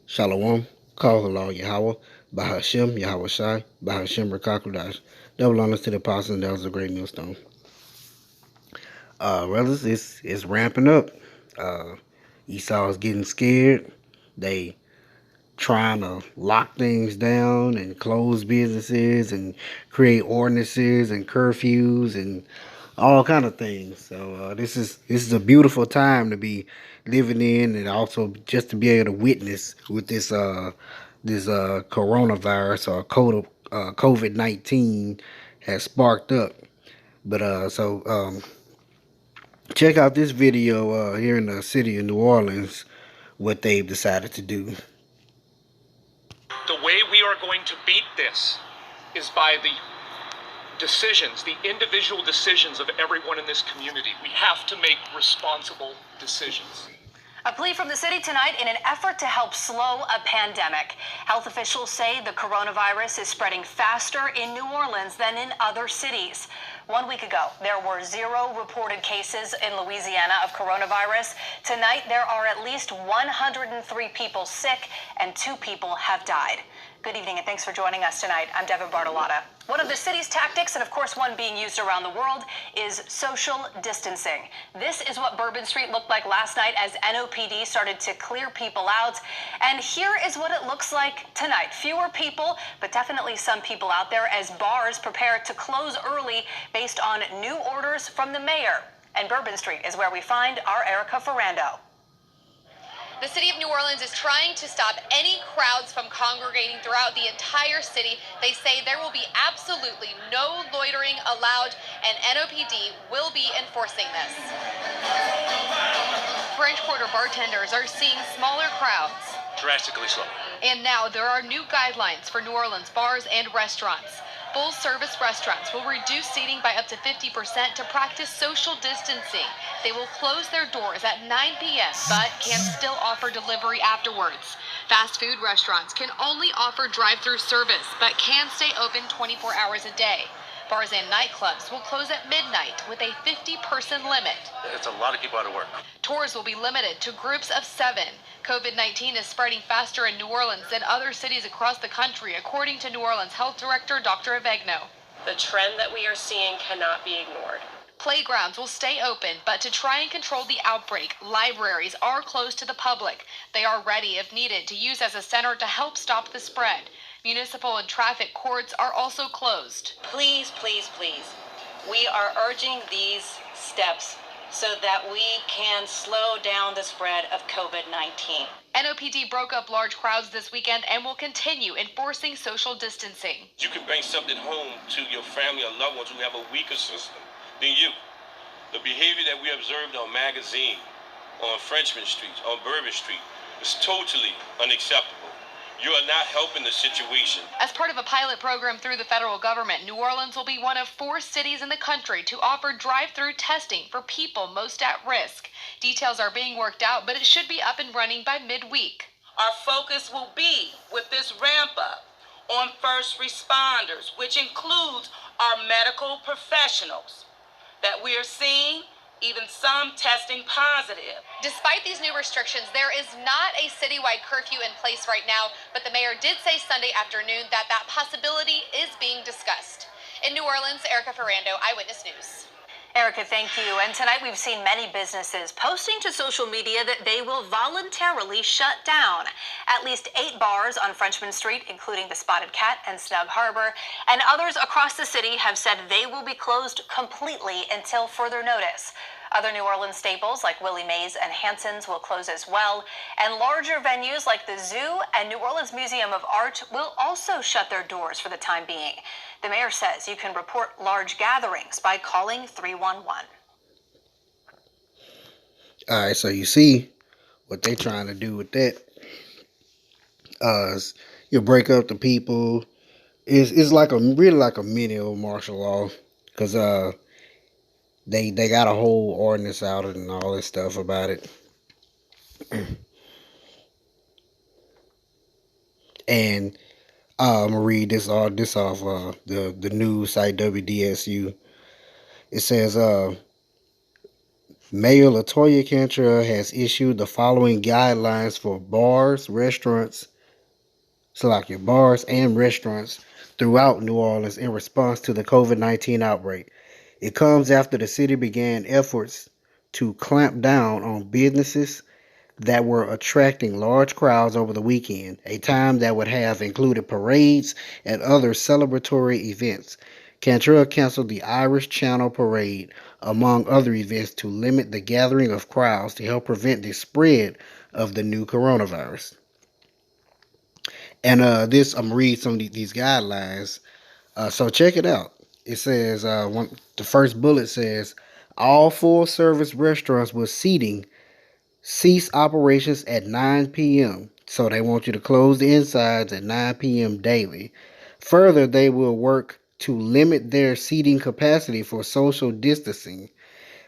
Shalom, Kal Yahweh, Bahashem, Yahweh Shai, Bahashem Rakakudash. Double honors to the apostles and elders of the great millstone. Brothers, it's ramping up. Esau is getting scared. They trying to lock things down and close businesses and create ordinances and curfews and all kind of things. So this is a beautiful time to be living in, and also just to be able to witness with this coronavirus or COVID-19 has sparked up. But check out this video here in the city of New Orleans, what they've decided to do. The way we are going to beat this is by the decisions, the individual decisions of everyone in this community. We have to make responsible decisions. A plea from the city tonight in an effort to help slow a pandemic. Health officials say the coronavirus is spreading faster in New Orleans than in other cities. 1 week ago, there were 0 reported cases in Louisiana of coronavirus. Tonight, there are at least 103 people sick and 2 people have died. Good evening and thanks for joining us tonight. I'm Devin Bartolotta. One of the city's tactics, and of course one being used around the world, is social distancing. This is what Bourbon Street looked like last night as NOPD started to clear people out. And here is what it looks like tonight. Fewer people, but definitely some people out there as bars prepare to close early based on new orders from the mayor. And Bourbon Street is where we find our Erica Ferrando. The city of New Orleans is trying to stop any crowds from congregating throughout the entire city. They say there will be absolutely no loitering allowed, and NOPD will be enforcing this. French Quarter bartenders are seeing smaller crowds. Drastically slow. And now there are new guidelines for New Orleans bars and restaurants. Full-service restaurants will reduce seating by up to 50% to practice social distancing. They will close their doors at 9 p.m., but can still offer delivery afterwards. Fast food restaurants can only offer drive-through service, but can stay open 24 hours a day. Bars and nightclubs will close at midnight with a 50-person limit. It's a lot of people out of work. Tours will be limited to groups of 7. COVID-19 is spreading faster in New Orleans than other cities across the country, according to New Orleans Health Director Dr. Avegno. The trend that we are seeing cannot be ignored. Playgrounds will stay open, but to try and control the outbreak, libraries are closed to the public. They are ready, if needed, to use as a center to help stop the spread. Municipal and traffic courts are also closed. Please, please, please, we are urging these steps so that we can slow down the spread of COVID-19. NOPD broke up large crowds this weekend and will continue enforcing social distancing. You can bring something home to your family or loved ones who have a weaker system than you. The behavior that we observed on Magazine, on Frenchman Street, on Bourbon Street, is totally unacceptable. You are not helping the situation. As part of a pilot program through the federal government, New Orleans will be one of 4 cities in the country to offer drive-through testing for people most at risk. Details are being worked out, but it should be up and running by midweek. Our focus will be, with this ramp up, on first responders, which includes our medical professionals that we are seeing, even some testing positive. Despite these new restrictions, there is not a citywide curfew in place right now, but the mayor did say Sunday afternoon that that possibility is being discussed. In New Orleans, Erica Ferrando, Eyewitness News. Erica, thank you. And tonight we've seen many businesses posting to social media that they will voluntarily shut down. At least 8 bars on Frenchman Street, including the Spotted Cat and Snug Harbor, and others across the city have said they will be closed completely until further notice. Other New Orleans staples like Willie Mays and Hanson's will close as well, and larger venues like the Zoo and New Orleans Museum of Art will also shut their doors for the time being. The mayor says you can report large gatherings by calling 311. All right, so you see what they trying to do with that. You break up the people. It's like really like a mini old martial law, because they got a whole ordinance out and all this stuff about it. And I'm gonna read this off the news site WDSU. It says Mayor Latoya Cantrell has issued the following guidelines for bars, restaurants, bars and restaurants throughout New Orleans in response to the COVID-19 outbreak. It comes after the city began efforts to clamp down on businesses that were attracting large crowds over the weekend, a time that would have included parades and other celebratory events. Cantrell canceled the Irish Channel Parade, among other events, to limit the gathering of crowds to help prevent the spread of the new coronavirus. And I'm read some of these guidelines. So check it out. It says the first bullet says all full service restaurants with seating cease operations at 9 p.m. So they want you to close the insides at 9 p.m. daily. Further, they will work to limit their seating capacity for social distancing,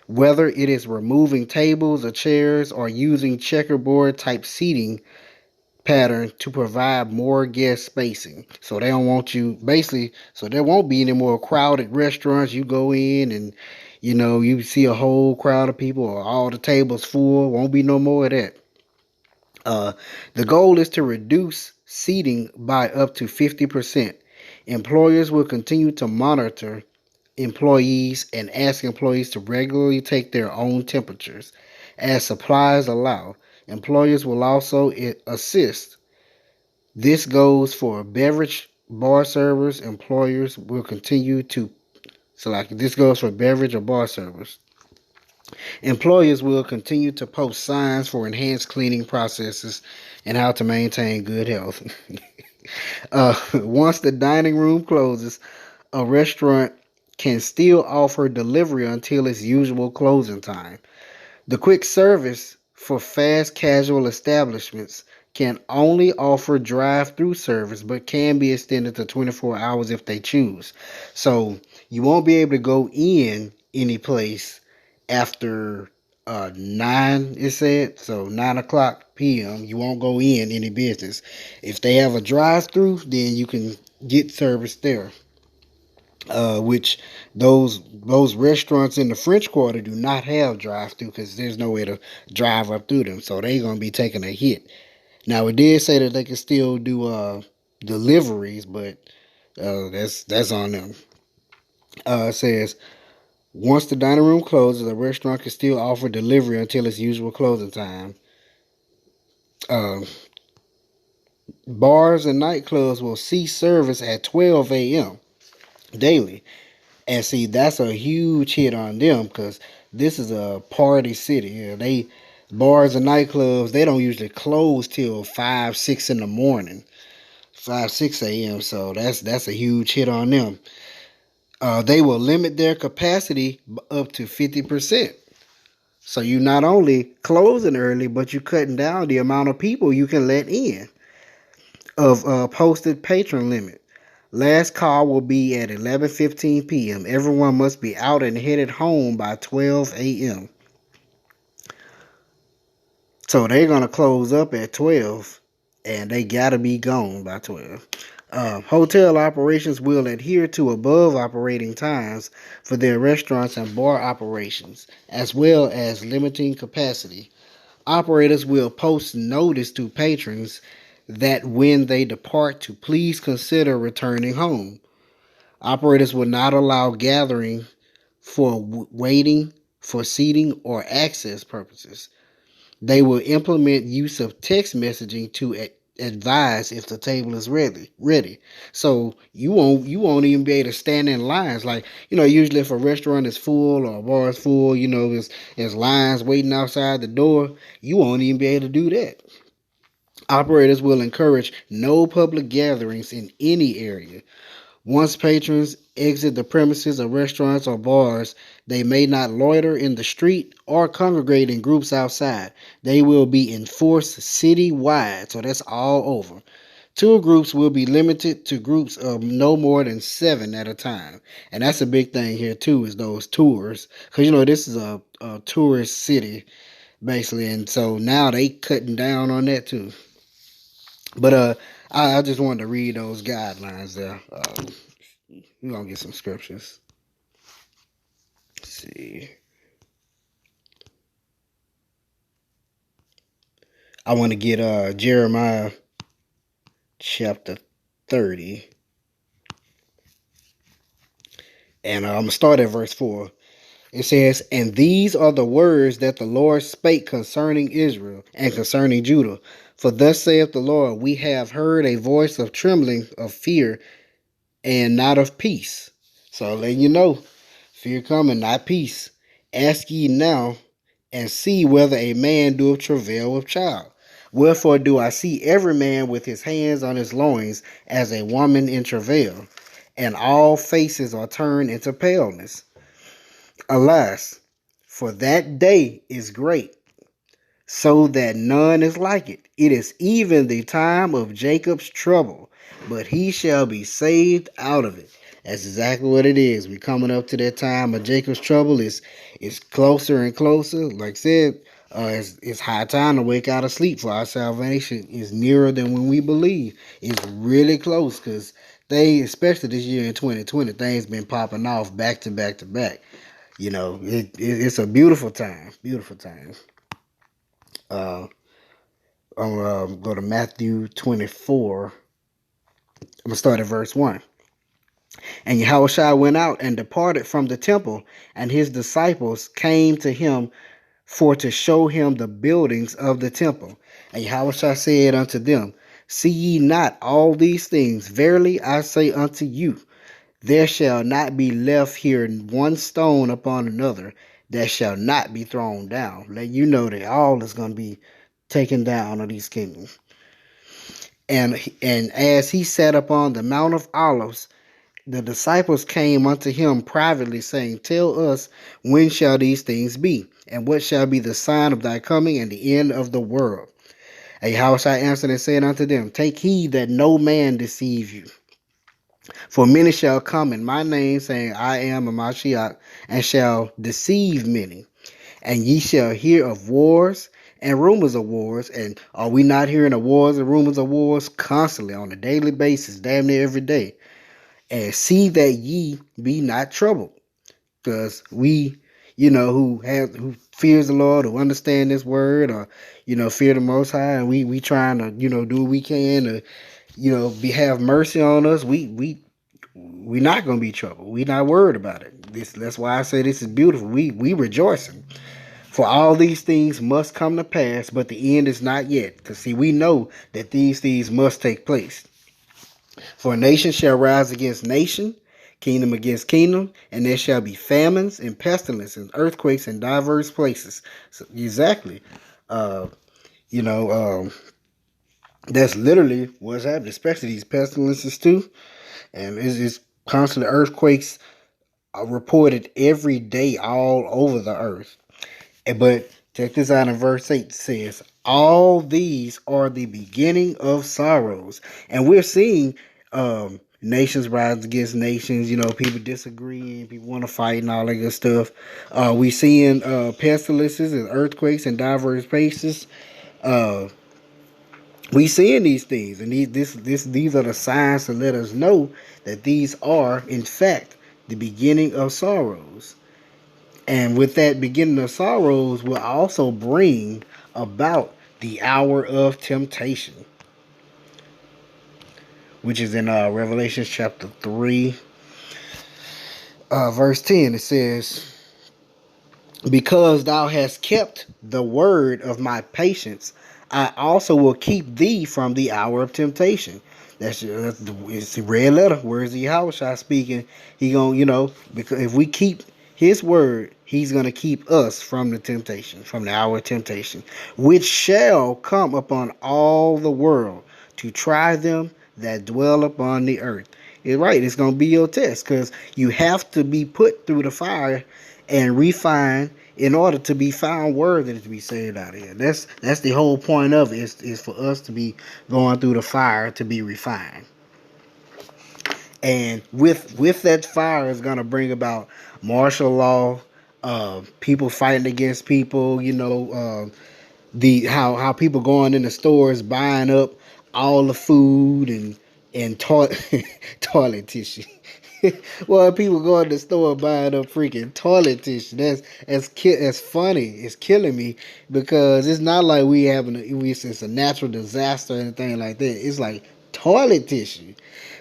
whether it is removing tables or chairs or using checkerboard type seating pattern to provide more guest spacing. So they don't want you basically, so there won't be any more crowded restaurants. You go in and you see a whole crowd of people or all the tables full. Won't be no more of that. The goal is to reduce seating by up to 50%. Employers will continue to monitor employees and ask employees to regularly take their own temperatures as supplies allow. Employers will also assist. This goes for beverage bar servers. Employers will continue to this goes for beverage or bar servers. Employers will continue to post signs for enhanced cleaning processes and how to maintain good health. Once the dining room closes, a restaurant can still offer delivery until its usual closing time. The quick service for fast casual establishments can only offer drive-through service but can be extended to 24 hours if they choose. So you won't be able to go in any place after 9, it said. So 9 o'clock p.m. you won't go in any business. If they have a drive-through, then you can get service there. Which those restaurants in the French Quarter do not have drive-through because there's no way to drive up through them, so they're gonna be taking a hit. Now it did say that they can still do deliveries, but that's on them. It says once the dining room closes, a restaurant can still offer delivery until its usual closing time. Bars and nightclubs will cease service at 12 a.m. daily. And see, that's a huge hit on them because this is a party city. They bars and nightclubs, they don't usually close till 5, 6 in the morning, 5, 6 a.m. So that's a huge hit on them. They will limit their capacity up to 50%. So you not only closing early, but you cutting down the amount of people you can let in of posted patron limit. Last call will be at 11:15 p.m. Everyone must be out and headed home by 12 a.m. So they're going to close up at 12 and they got to be gone by 12. Hotel operations will adhere to above operating times for their restaurants and bar operations, as well as limiting capacity. Operators will post notice to patrons that when they depart to please consider returning home. Operators will not allow gathering for waiting for seating or access purposes. They will implement use of text messaging to advise if the table is ready. So you won't even be able to stand in lines. Like, usually if a restaurant is full or a bar is full, there's lines waiting outside the door. You won't even be able to do that. Operators will encourage no public gatherings in any area. Once patrons exit the premises of restaurants or bars, they may not loiter in the street or congregate in groups outside. They will be enforced citywide, so that's all over. Tour groups will be limited to groups of no more than 7 at a time. And that's a big thing here, too, is those tours. Because, this is a tourist city, basically. And so now they cutting down on that, too. But I just wanted to read those guidelines there. We're going to get some scriptures. Let's see. I want to get Jeremiah chapter 30. And I'm going to start at verse 4. It says, "And these are the words that the Lord spake concerning Israel and concerning Judah. For thus saith the Lord, we have heard a voice of trembling, of fear, and not of peace." So letting you know, fear coming, not peace. "Ask ye now, and see whether a man doeth travail with child. Wherefore do I see every man with his hands on his loins, as a woman in travail, and all faces are turned into paleness. Alas, for that day is great, so that none is like it. It is even the time of Jacob's trouble, but he shall be saved out of it." That's exactly what it is. We're coming up to that time of Jacob's trouble. It's closer and closer. Like I said, it's high time to wake out of sleep, for our salvation is nearer than when we believe. It's really close, because they, especially this year in 2020, things been popping off back to back to back. You know, it's a beautiful time. Beautiful time. I'm going to go to Matthew 24. I'm going to start at verse 1. "And Yahushua went out and departed from the temple, and his disciples came to him for to show him the buildings of the temple. And Yahushua said unto them, See ye not all these things? Verily I say unto you, there shall not be left here one stone upon another that shall not be thrown down." Let you know that all is going to be taken down of these kingdoms. And as he sat upon the Mount of Olives, the disciples came unto him privately, saying, Tell us, when shall these things be? And what shall be the sign of thy coming and the end of the world? And Yahushua answered and said unto them, Take heed that no man deceive you. For many shall come in my name, saying, I am a Mashiach, and shall deceive many. And ye shall hear of wars and rumors of wars. And are we not hearing of wars and rumors of wars constantly, on a daily basis, damn near every day? And see that ye be not troubled. Because we, who fears the Lord, who understand this word, or, fear the Most High, and we trying to, do what we can to, have mercy on us, we not gonna be troubled. We not worried about it. That's why I say this is beautiful. We rejoicing. For all these things must come to pass, but the end is not yet. Because see, we know that these things must take place. For nation shall rise against nation, kingdom against kingdom, and there shall be famines and pestilences and earthquakes in diverse places. So exactly. That's literally what's happening, especially these pestilences too. And it's constantly earthquakes are reported every day all over the earth. But check this out in verse 8. It says, all these are the beginning of sorrows. And we're seeing nations rise against nations. People disagreeing, people want to fight and all that good stuff. We seeing pestilences and earthquakes in diverse places. We seeing these things, and these are the signs to let us know that these are, in fact, the beginning of sorrows. And with that beginning of sorrows will also bring about the hour of temptation, which is in Revelation chapter 3, verse 10. It says, Because thou hast kept the word of my patience, I also will keep thee from the hour of temptation. It's the red letter. Where's the Yahweh speaking? He gonna, because if we keep his word, he's gonna keep us from the temptation, from the hour of temptation, which shall come upon all the world to try them that dwell upon the earth. It's right. It's gonna be your test, because you have to be put through the fire and refined in order to be found worthy to be saved out of here. That's the whole point of it, is for us to be going through the fire to be refined. And with that fire is going to bring about martial law, people fighting against people, how people going in the stores buying up all the food and toilet tissue. Well, people go in the store buying up freaking toilet tissue. That's funny. It's killing me because it's not like it's a natural disaster or anything like that. It's like toilet tissue.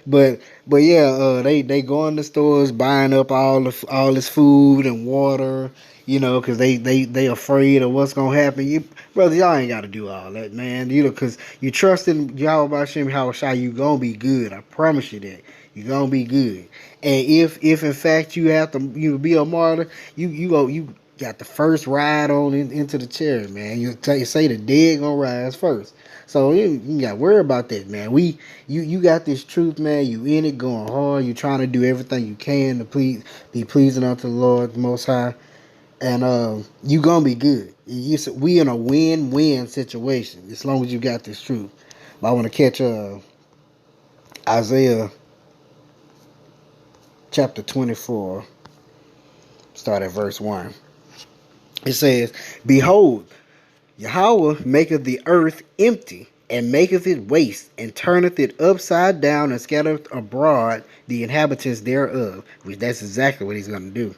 But yeah, they go in the stores buying up all this food and water, because they afraid of what's gonna happen. Brother, y'all ain't got to do all that, man. Because you trust in Yahweh Hashem, how you gonna be good. I promise you that you gonna be good. And if in fact you have to be a martyr, you got the first ride on into the chair, man. You say the dead gonna rise first. So you got to worry about that, man. You got this truth, man. You in it, going hard. You trying to do everything you can to be pleasing unto the Lord the Most High, and you gonna be good. We in a win-win situation as long as you got this truth. But I want to catch Isaiah chapter 24, start at verse 1. It says, "Behold, Yahweh maketh the earth empty, and maketh it waste, and turneth it upside down, and scattereth abroad the inhabitants thereof." Which that's exactly what he's going to do.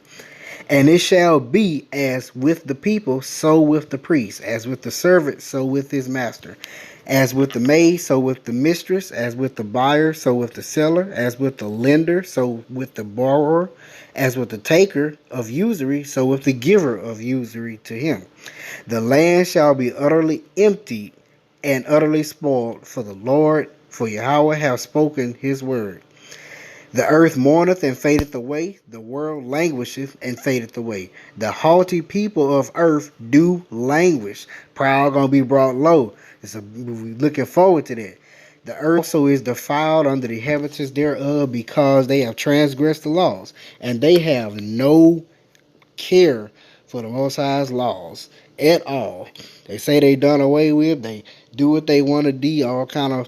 "And it shall be as with the people, so with the priest, as with the servant, so with his master, as with the maid, so with the mistress, as with the buyer, so with the seller, as with the lender, so with the borrower, as with the taker of usury, so with the giver of usury to him. The land shall be utterly emptied and utterly spoiled, for the Lord, for Yahweh hath spoken his word. The earth mourneth and fadeth away, the world languisheth and fadeth away. The haughty people of earth do languish." Proud gonna be brought low. We're looking forward to that. "The earth also is defiled under the inhabitants thereof, because they have transgressed the laws, and they have no care for the Most High's laws at all." They say they done away with. They do what they want to do. All kind of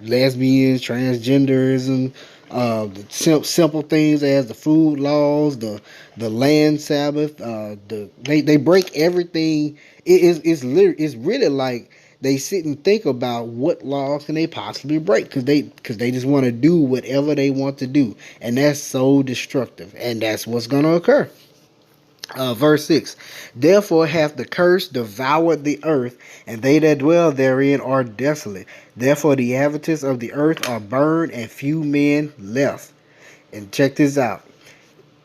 lesbians, transgenders, and the simple things as the food laws, the land Sabbath. They break everything. It's really like they sit and think about what laws can they possibly break, because they just want to do whatever they want to do, and that's so destructive, and that's what's going to occur. Verse 6, "Therefore hath the curse devoured the earth, and they that dwell therein are desolate. Therefore the inhabitants of the earth are burned, and few men left." And check this out.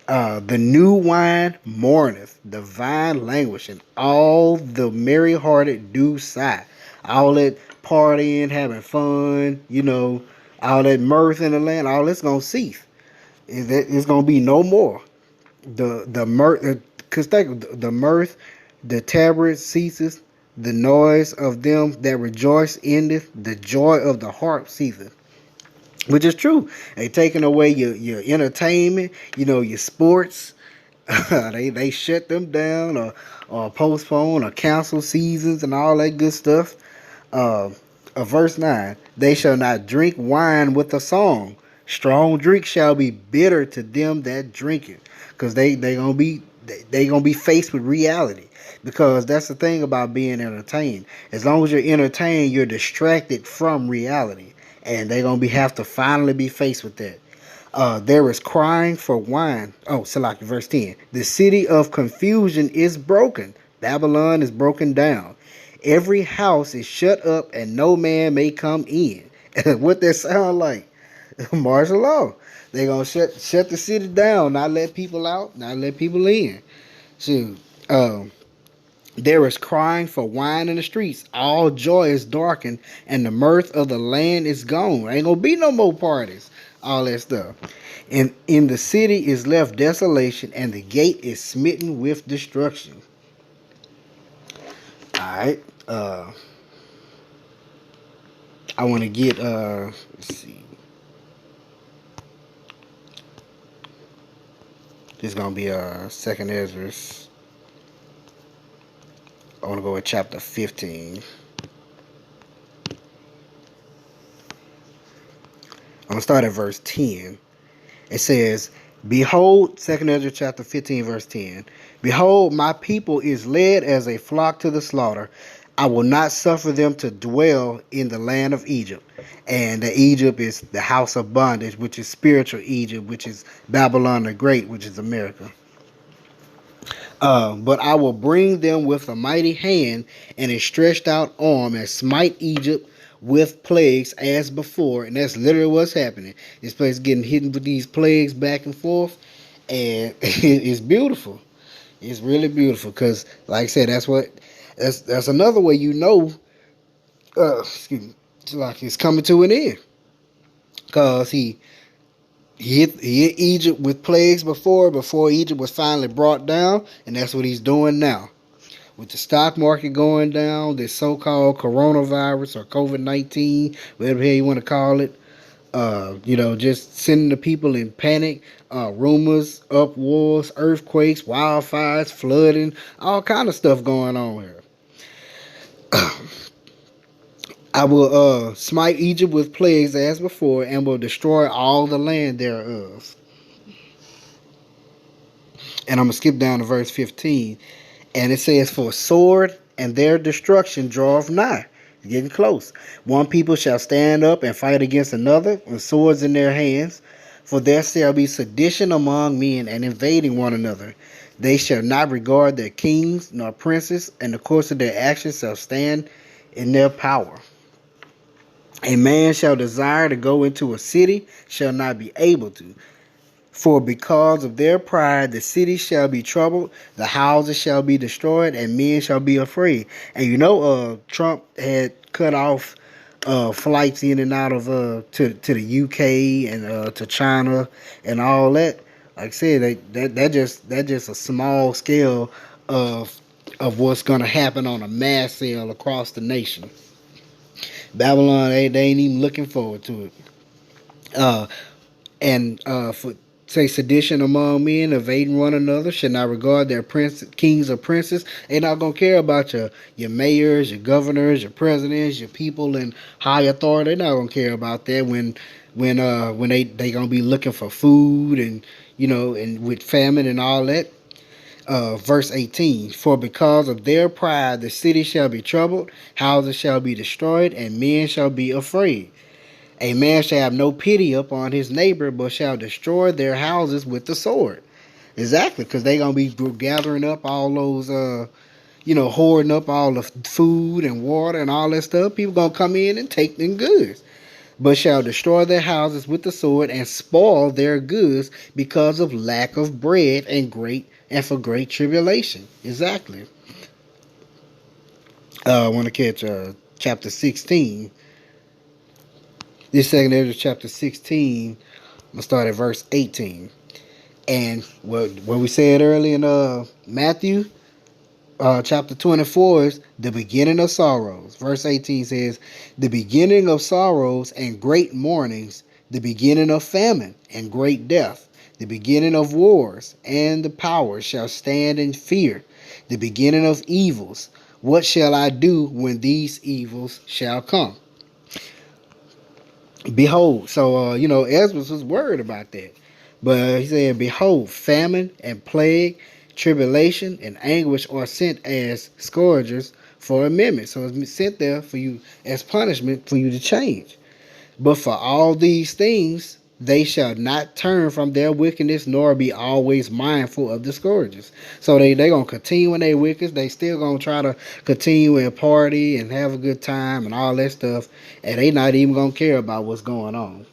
"The new wine mourneth, the vine languisheth, all the merry-hearted do sigh." All that partying, having fun, all that mirth in the land, all that's going to cease. It's going to be no more. The mirth, because the mirth, the tabret ceases, the noise of them that rejoice endeth, the joy of the harp ceaseth. Which is true. They taking away your entertainment, your sports. they shut them down or postpone or cancel seasons and all that good stuff. Verse 9, "They shall not drink wine with a song. Strong drink shall be bitter to them that drink it." Because they gonna be faced with reality. Because that's the thing about being entertained. As long as you're entertained, you're distracted from reality, and they're gonna have to finally be faced with that. There is crying for wine. Oh, Salaki, verse 10. "The city of confusion is broken. Babylon is broken down. Every house is shut up, and no man may come in." What that sound like? Martial law. They're going to shut the city down, not let people out, not let people in. So, there is crying for wine in the streets. All joy is darkened, and the mirth of the land is gone. Ain't going to be no more parties. All that stuff. And in the city is left desolation, and the gate is smitten with destruction. Alright. I want to get, let's see. This is going to be Second Ezra. I want to go with chapter 15. I'm going to start at verse 10. It says, "Behold," Second Ezra chapter 15, verse 10. "Behold, my people is led as a flock to the slaughter. I will not suffer them to dwell in the land of Egypt. And the Egypt is the house of bondage, which is spiritual Egypt, which is Babylon the Great, which is America. But I will bring them with a mighty hand and a stretched out arm and smite Egypt with plagues as before. And that's literally what's happening. This place is getting hit with these plagues back and forth. And it's beautiful. It's really beautiful because, like I said, that's another way you know, excuse me, it's like it's coming to an end. Because he hit Egypt with plagues before Egypt was finally brought down, and that's what he's doing now. With the stock market going down, this so-called coronavirus or COVID-19, whatever the hell you want to call it, just sending the people in panic, rumors, up wars, earthquakes, wildfires, flooding, all kind of stuff going on here. I will smite Egypt with plagues as before, and will destroy all the land thereof. And I'm going to skip down to verse 15. And it says, for sword and their destruction draweth nigh. It's getting close. One people shall stand up and fight against another with swords in their hands. For there shall be sedition among men and invading one another. They shall not regard their kings nor princes, and the course of their actions shall stand in their power. A man shall desire to go into a city, shall not be able to. For because of their pride, the city shall be troubled, the houses shall be destroyed, and men shall be afraid. And Trump had cut off flights in and out of to the UK and to China and all that. Like I said, that just a small scale of what's gonna happen on a mass scale across the nation. Babylon, they ain't even looking forward to it. For say sedition among men, evading one another, should not regard their kings or princes. They're not gonna care about your mayors, your governors, your presidents, your people in high authority. They're not gonna care about that when they gonna be looking for food and and with famine and all that. Verse 18, for because of their pride the city shall be troubled, houses shall be destroyed, and men shall be afraid. A man shall have no pity upon his neighbor, but shall destroy their houses with the sword. Exactly, because they're going to be gathering up all those, hoarding up all the food and water and all that stuff. People going to come in and take them goods. But shall destroy their houses with the sword and spoil their goods because of lack of bread and for great tribulation. Exactly. I want to catch chapter 16. This second Ezra chapter 16, I'm going to start at verse 18. And what we said earlier in Matthew chapter 24 is the beginning of sorrows. Verse 18 says, the beginning of sorrows and great mournings, the beginning of famine and great death, the beginning of wars, and the powers shall stand in fear, the beginning of evils. What shall I do when these evils shall come? Behold, so Ezra was worried about that, but he said, behold, famine and plague, tribulation and anguish are sent as scourgers for amendment. So it's sent there for you as punishment for you to change. But for all these things they shall not turn from their wickedness, nor be always mindful of the scourges. So they gonna continue in their wickedness. They still gonna try to continue and party and have a good time and all that stuff, and they not even gonna care about what's going on.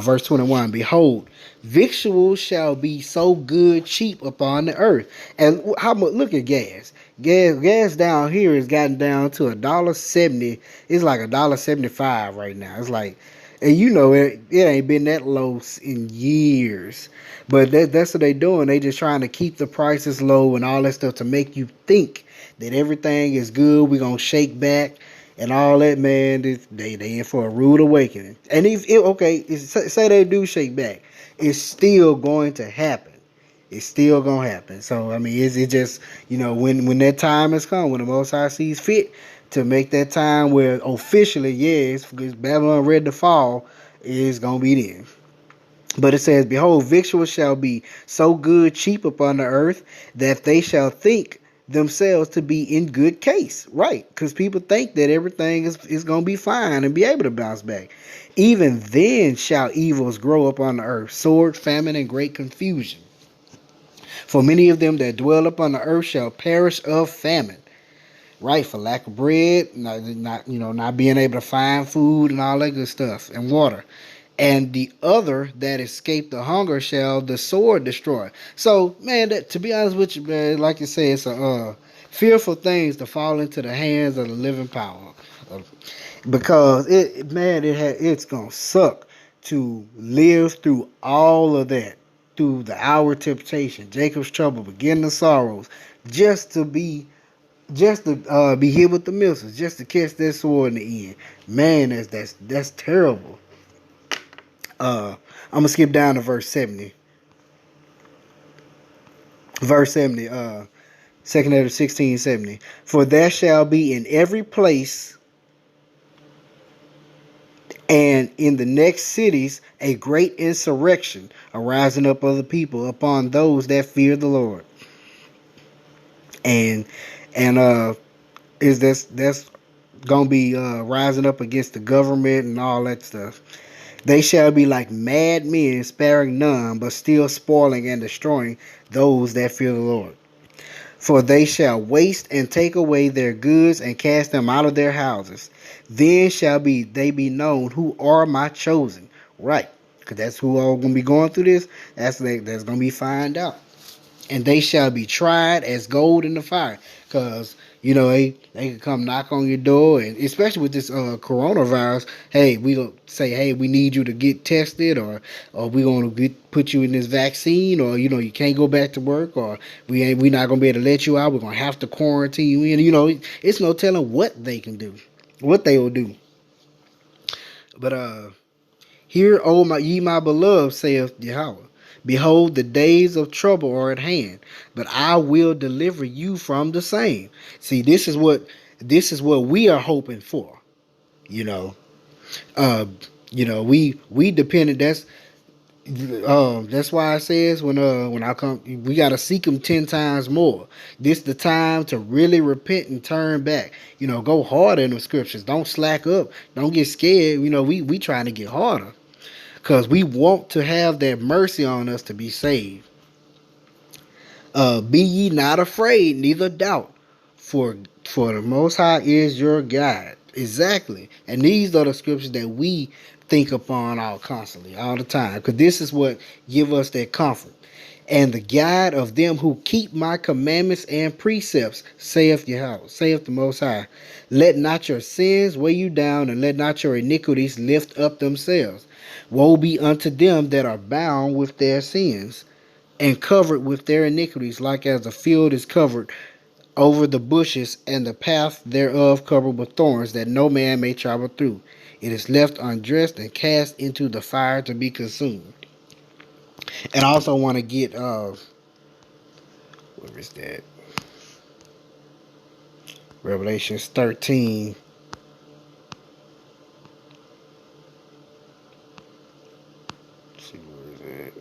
Verse 21, behold, victuals shall be so good cheap upon the earth. And how much? Look at gas. Gas down here has gotten down to $1.70. It's like $1.75 right now. It's like, and it ain't been that low in years. But that's what they doing. They just trying to keep the prices low and all that stuff to make you think that everything is good. We gonna shake back and all that, man. They in for a rude awakening. And say they do shake back, it's still going to happen. It's still gonna happen. So I mean, it just when that time has come, when the Most High sees fit to make that time where officially, yes, because Babylon ready to fall, is gonna be then. But it says, behold, victuals shall be so good cheap upon the earth that they shall think themselves to be in good case, right? Because people think that everything is going to be fine and be able to bounce back. Even then shall evils grow up on the earth, sword, famine, and great confusion. For many of them that dwell upon the earth shall perish of famine, right? For lack of bread, not being able to find food and all that good stuff, and water. And the other that escape the hunger shall the sword destroy. So, man, that, to be honest with you, man, like you say, it's a fearful things to fall into the hands of the living power, because it's gonna suck to live through all of that, through the hour of temptation, Jacob's trouble, beginning of sorrows, just to be hit with the missiles, just to catch that sword in the end. Man, that's terrible. I'm gonna skip down to verse 70. Verse 70, 2nd Ezra 16:70. For there shall be in every place and in the next cities a great insurrection arising up of the people upon those that fear the Lord. And that's gonna be rising up against the government and all that stuff. They shall be like mad men, sparing none, but still spoiling and destroying those that fear the Lord. For they shall waste and take away their goods and cast them out of their houses. Then shall they be known who are my chosen. Right, because that's who are going to be going through this. That's going to be found out. And they shall be tried as gold in the fire. Because, they can come knock on your door. And especially with this coronavirus, hey, we don't say, hey, we need you to get tested, or we're going to put you in this vaccine, or, you can't go back to work, or we're not going to be able to let you out. We're going to have to quarantine you in. It's no telling what they can do, what they will do. But hear, ye my beloved, saith Yahweh. Behold, the days of trouble are at hand, but I will deliver you from the same. See, this is what we are hoping for. We dependent. That's why it says when I come, we gotta seek Him 10 times more. This the time to really repent and turn back. Go harder in the scriptures. Don't slack up. Don't get scared. We trying to get harder. Because we want to have that mercy on us to be saved. Be ye not afraid, neither doubt, for the Most High is your guide. Exactly. And these are the scriptures that we think upon constantly, all the time. Because this is what give us that comfort. And the guide of them who keep my commandments and precepts, saith Yahweh, saith the Most High. Let not your sins weigh you down, and let not your iniquities lift up themselves. Woe be unto them that are bound with their sins, and covered with their iniquities, like as a field is covered over the bushes, and the path thereof covered with thorns, that no man may travel through. It is left undressed and cast into the fire to be consumed. And I also want to get where is that? Revelations 13. Let's see, where is it?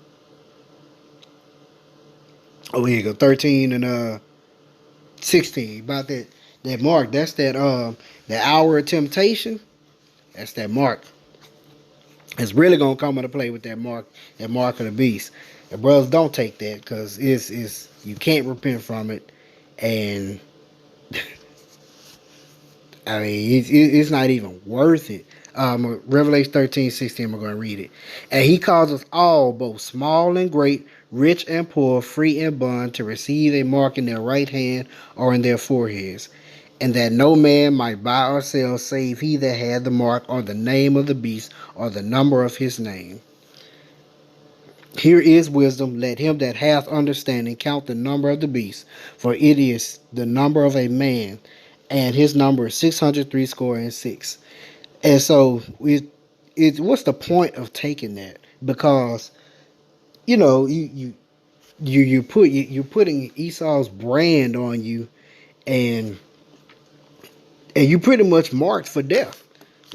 Oh, here you go. 13 and 16. About that mark. That's that hour of temptation. That's that mark. It's really gonna come into play with that mark of the beast. And brothers, don't take that, because it's you can't repent from it, and I mean it's not even worth it. Revelation 13:16. I'm going to read it. And He calls us all, both small and great, rich and poor, free and bond, to receive a mark in their right hand or in their foreheads, and that no man might buy or sell save he that had the mark, or the name of the beast, or the number of his name. Here is wisdom. Let him that hath understanding count the number of the beast, for it is the number of a man, and his number is 666. And so what's the point of taking that? Because you're putting Esau's brand on you, and you pretty much marked for death.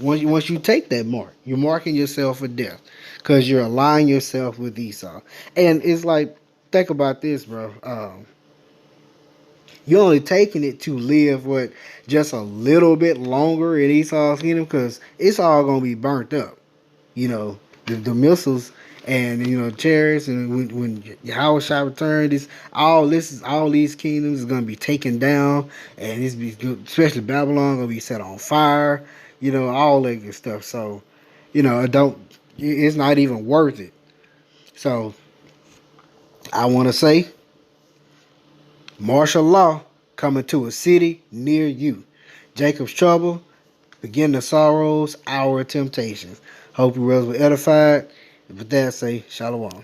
Once you take that mark, you're marking yourself for death, because you're aligning yourself with Esau. And it's like, think about this, bro. You only taking it to live what just a little bit longer in Esau's kingdom, because it's all gonna be burnt up. You know, the missiles and chariots, and when Yahweh shall return, all these kingdoms is gonna be taken down, and especially Babylon gonna be set on fire. All that good stuff. So, it's not even worth it. So, I want to say, martial law coming to a city near you. Jacob's trouble, beginning of sorrows, hour of temptations. Hope you brothers were edified. With that, say shalom.